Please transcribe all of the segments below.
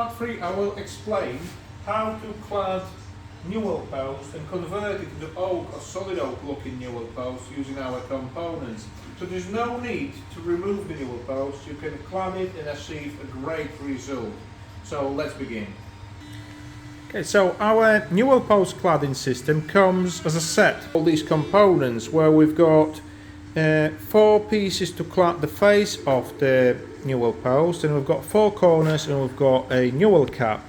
part 3 I will explain how to clad Newel post and convert it into oak or solid oak looking Newel post using our components. So there's no need to remove the Newel post, you can clad it and achieve a great result. So let's begin. Okay, so our Newel post cladding system comes as a set. All these components where we've got 4 pieces to clad the face of the Newel post, and we've got 4 corners, and we've got a Newel cap.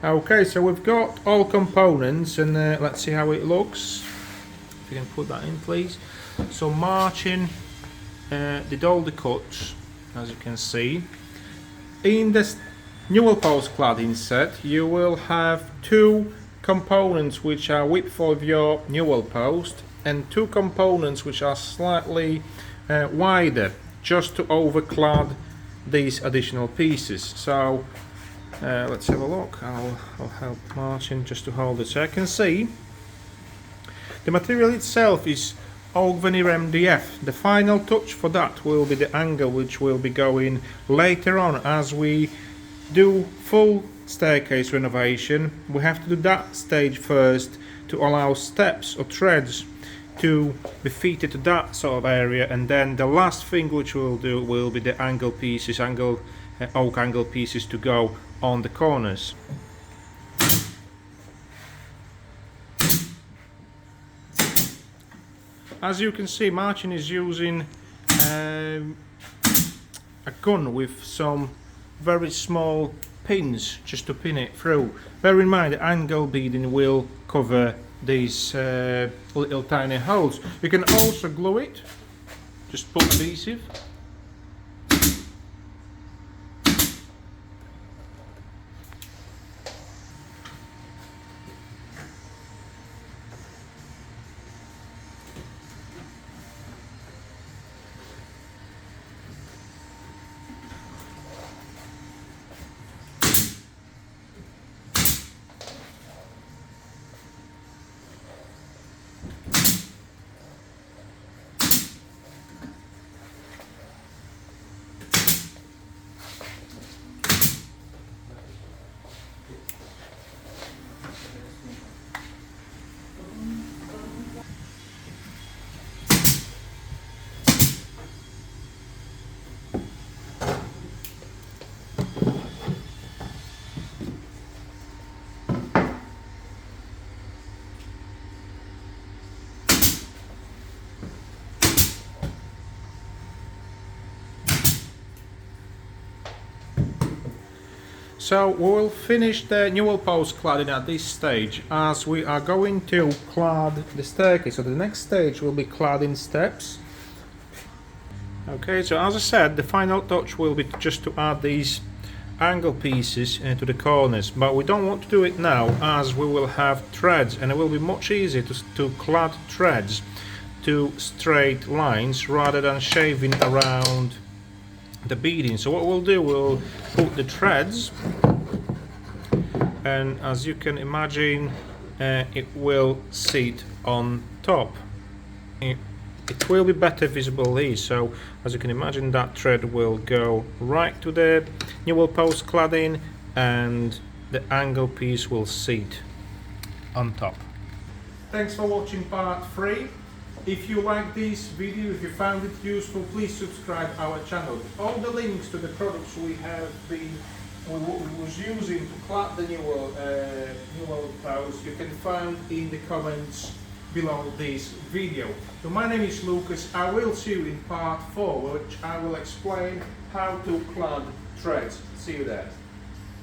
Okay, so we've got all components, and let's see how it looks. If you can put that in, please. So marching did all the cuts, as you can see. In this Newel post cladding set, you will have 2 components which are width of your Newel post, and 2 components which are slightly wider, just to overclad these additional pieces. So let's have a look. I'll help Martin just to hold it so I can see. The material itself is oak veneer MDF. The final touch for that will be the angle, which will be going later on as we do full staircase renovation. We have to do that stage first to allow steps or treads to be fitted to that sort of area, and then the last thing which we'll do will be the angle pieces, oak angle pieces to go on the corners. As you can see, Martin is using a gun with some very small pins just to pin it through. Bear in mind the angle beading will cover these little tiny holes. You can also glue it, just put adhesive. So we will finish the Newel post cladding at this stage, as we are going to clad the staircase. So the next stage will be cladding steps. Okay, so as I said, the final touch will be just to add these angle pieces to the corners, but we don't want to do it now, as we will have threads, and it will be much easier to clad threads to straight lines rather than shaving around the beading. So what we'll do, we'll put the threads, and as you can imagine, it will sit on top. It will be better visible here. So as you can imagine, that thread will go right to the Newel post cladding, and the angle piece will sit on top. Thanks for watching part 3. If you like this video, if you found it useful, please subscribe our channel. All the links to the products we was using to clad the Newel post you can find in the comments below this video. So my name is Lucas. I will see you in part 4, which I will explain how to clad threads. See you there.